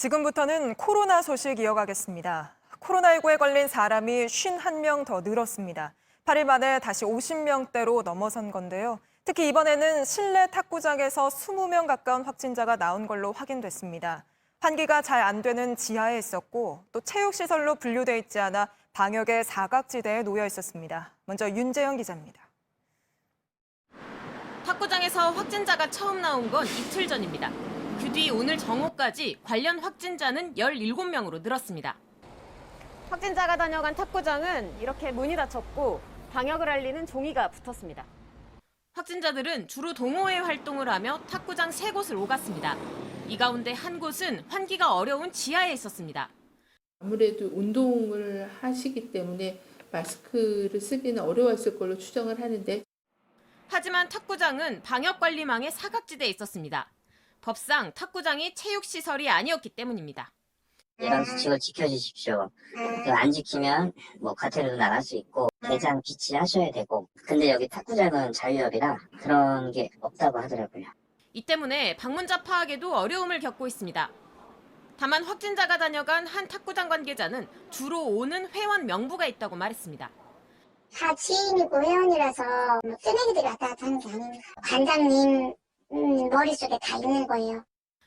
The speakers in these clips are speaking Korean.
지금부터는 코로나 소식 이어가겠습니다. 코로나19에 걸린 사람이 51명 더 늘었습니다. 8일 만에 다시 50명대로 넘어선 건데요. 특히 이번에는 실내 탁구장에서 20명 가까운 확진자가 나온 걸로 확인됐습니다. 환기가 잘 안 되는 지하에 있었고 또 체육시설로 분류돼 있지 않아 방역의 사각지대에 놓여 있었습니다. 먼저 윤재영 기자입니다. 탁구장에서 확진자가 처음 나온 건 이틀 전입니다. 그 뒤 오늘 정오까지 관련 확진자는 17명으로 늘었습니다. 확진자가 다녀간 탁구장은 이렇게 문이 닫혔고 방역을 알리는 종이가 붙었습니다. 확진자들은 주로 동호회 활동을 하며 탁구장 3곳을 오갔습니다. 이 가운데 한 곳은 환기가 어려운 지하에 있었습니다. 아무래도 운동을 하시기 때문에 마스크를 쓰기는 어려웠을 걸로 추정을 하는데 하지만 탁구장은 방역관리망의 사각지대에 있었습니다. 법상 탁구장이 체육시설이 아니었기 때문입니다. 예방 수칙을 지켜주십시오. 안 지키면 과태료도 나갈 수 있고 대장 비치하셔야 되고 근데 여기 탁구장은 자유업이라 그런 게 없다고 하더라고요. 이 때문에 방문자 파악에도 어려움을 겪고 있습니다. 다만 확진자가 다녀간 한 탁구장 관계자는 주로 오는 회원 명부가 있다고 말했습니다. 다 지인이고 회원이라서 쓰레기들이 왔다 갔다 하는 게 아닙니다. 관장님 머릿속에 다 있는 거예요.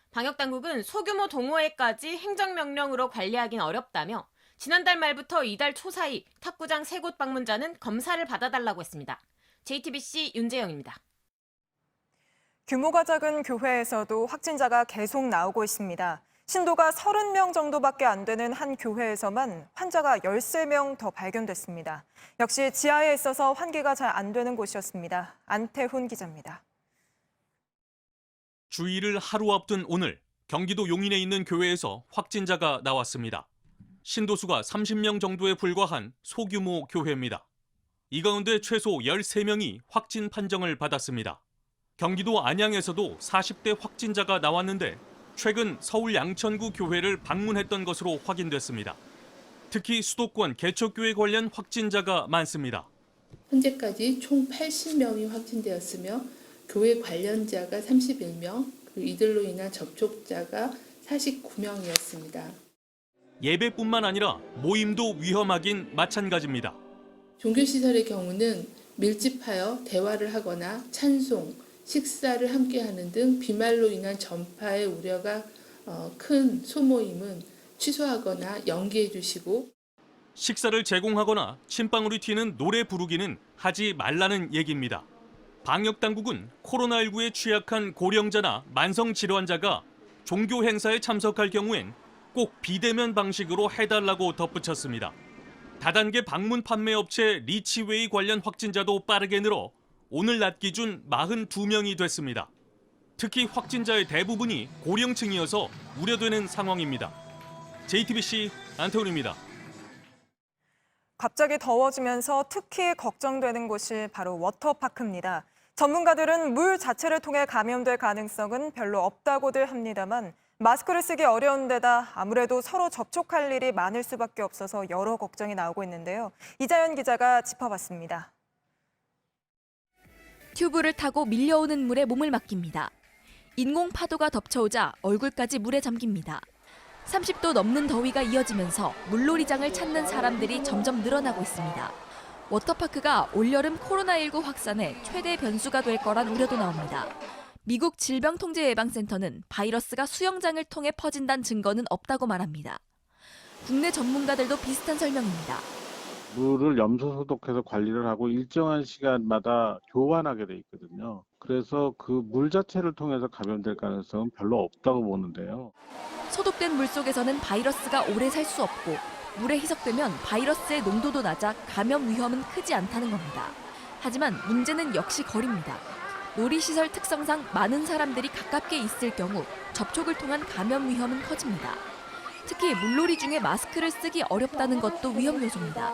방역당국은 소규모 동호회까지 행정명령으로 관리하긴 어렵다며 지난달 말부터 이달 초 사이 탁구장 3곳 방문자는 검사를 받아달라고 했습니다. JTBC 윤재영입니다. 규모가 작은 교회에서도 확진자가 계속 나오고 있습니다. 신도가 30명 정도밖에 안 되는 한 교회에서만 환자가 13명 더 발견됐습니다. 역시 지하에 있어서 환기가 잘 안 되는 곳이었습니다. 안태훈 기자입니다. 주일을 하루 앞둔 오늘 경기도 용인에 있는 교회에서 확진자가 나왔습니다. 신도수가 30명 정도에 불과한 소규모 교회입니다. 이 가운데 최소 13명이 확진 판정을 받았습니다. 경기도 안양에서도 40대 확진자가 나왔는데 최근 서울 양천구 교회를 방문했던 것으로 확인됐습니다. 특히 수도권 개척교회 관련 확진자가 많습니다. 현재까지 총 80명이 확진되었으며 교회 관련자가 31명, 그리고 이들로 인한 접촉자가 49명이었습니다. 예배뿐만 아니라 모임도 위험하긴 마찬가지입니다. 종교시설의 경우는 밀집하여 대화를 하거나 찬송, 식사를 함께하는 등 비말로 인한 전파의 우려가 큰 소모임은 취소하거나 연기해 주시고 식사를 제공하거나 침방울이 튀는 노래 부르기는 하지 말라는 얘기입니다. 방역당국은 코로나19에 취약한 고령자나 만성질환자가 종교 행사에 참석할 경우엔 꼭 비대면 방식으로 해달라고 덧붙였습니다. 다단계 방문 판매 업체 리치웨이 관련 확진자도 빠르게 늘어 오늘 낮 기준 42명이 됐습니다. 특히 확진자의 대부분이 고령층이어서 우려되는 상황입니다. JTBC 안태훈입니다. 갑자기 더워지면서 특히 걱정되는 곳이 바로 워터파크입니다. 전문가들은 물 자체를 통해 감염될 가능성은 별로 없다고들 합니다만 마스크를 쓰기 어려운 데다 아무래도 서로 접촉할 일이 많을 수밖에 없어서 여러 걱정이 나오고 있는데요. 이자연 기자가 짚어봤습니다. 튜브를 타고 밀려오는 물에 몸을 맡깁니다. 인공 파도가 덮쳐오자 얼굴까지 물에 잠깁니다. 30도 넘는 더위가 이어지면서 물놀이장을 찾는 사람들이 점점 늘어나고 있습니다. 워터파크가 올여름 코로나19 확산의 최대 변수가 될 거란 우려도 나옵니다. 미국 질병통제예방센터는 바이러스가 수영장을 통해 퍼진다는 증거는 없다고 말합니다. 국내 전문가들도 비슷한 설명입니다. 물을 염소 소독해서 관리를 하고 일정한 시간마다 교환하게 돼 있거든요. 그래서 그 물 자체를 통해서 감염될 가능성은 별로 없다고 보는데요. 소독된 물 속에서는 바이러스가 오래 살 수 없고 물에 희석되면 바이러스의 농도도 낮아 감염 위험은 크지 않다는 겁니다. 하지만 문제는 역시 거리입니다. 놀이시설 특성상 많은 사람들이 가깝게 있을 경우 접촉을 통한 감염 위험은 커집니다. 특히 물놀이 중에 마스크를 쓰기 어렵다는 것도 위험 요소입니다.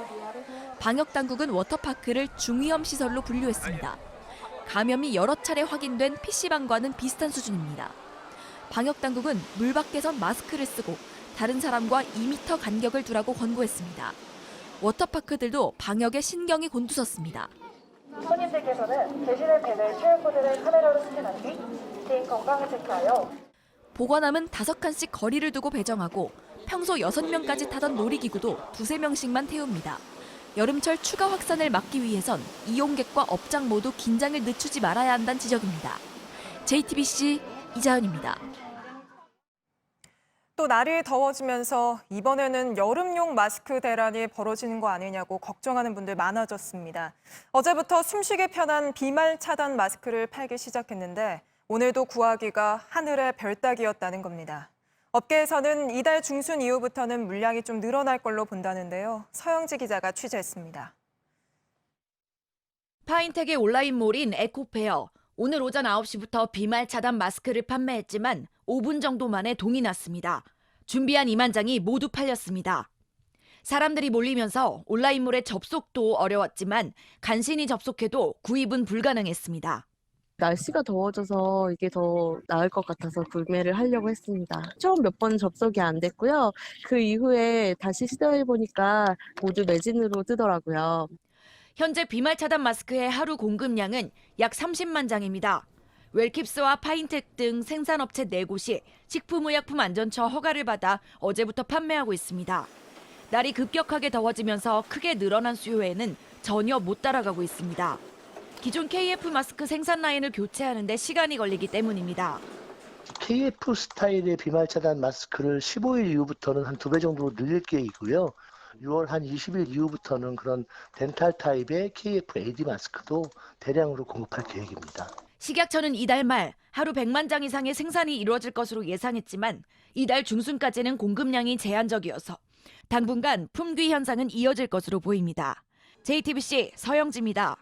방역당국은 워터파크를 중위험 시설로 분류했습니다. 감염이 여러 차례 확인된 PC방과는 비슷한 수준입니다. 방역당국은 물 밖에선 마스크를 쓰고 다른 사람과 2m 간격을 두라고 권고했습니다. 워터파크들도 방역에 신경이 곤두섰습니다. 손님들께서는 대신에 밴을 QR코드를 카메라로 스캔한 뒤 개인 건강을 체크하여 보관함은 5칸씩 거리를 두고 배정하고 평소 6명까지 타던 놀이기구도 2~3명씩만 태웁니다. 여름철 추가 확산을 막기 위해선 이용객과 업장 모두 긴장을 늦추지 말아야 한다는 지적입니다. JTBC 이자은입니다. 또 날이 더워지면서 이번에는 여름용 마스크 대란이 벌어지는 거 아니냐고 걱정하는 분들 많아졌습니다. 어제부터 숨쉬기 편한 비말 차단 마스크를 팔기 시작했는데 오늘도 구하기가 하늘의 별 따기였다는 겁니다. 업계에서는 이달 중순 이후부터는 물량이 좀 늘어날 걸로 본다는데요. 서영지 기자가 취재했습니다. 파인텍의 온라인몰인 에코페어. 오늘 오전 9시부터 비말 차단 마스크를 판매했지만 5분 정도 만에 동이 났습니다. 준비한 2만 장이 모두 팔렸습니다. 사람들이 몰리면서 온라인몰의 접속도 어려웠지만 간신히 접속해도 구입은 불가능했습니다. 날씨가 더워져서 이게 더 나을 것 같아서 구매를 하려고 했습니다. 처음 몇 번 접속이 안 됐고요. 그 이후에 다시 시도해보니까 모두 매진으로 뜨더라고요. 현재 비말 차단 마스크의 하루 공급량은 약 30만 장입니다. 웰킵스와 파인텍 등 생산업체 4곳이 식품의약품안전처 허가를 받아 어제부터 판매하고 있습니다. 날이 급격하게 더워지면서 크게 늘어난 수요에는 전혀 못 따라가고 있습니다. 기존 KF 마스크 생산 라인을 교체하는 데 시간이 걸리기 때문입니다. KF 스타일의 비말 차단 마스크를 15일 이후부터는 한 2배 정도로 늘릴 계획이고요. 6월 한 20일 이후부터는 그런 덴탈 타입의 KF AD 마스크도 대량으로 공급할 계획입니다. 식약처는 이달 말 하루 100만 장 이상의 생산이 이루어질 것으로 예상했지만 이달 중순까지는 공급량이 제한적이어서 당분간 품귀 현상은 이어질 것으로 보입니다. JTBC 서영지입니다.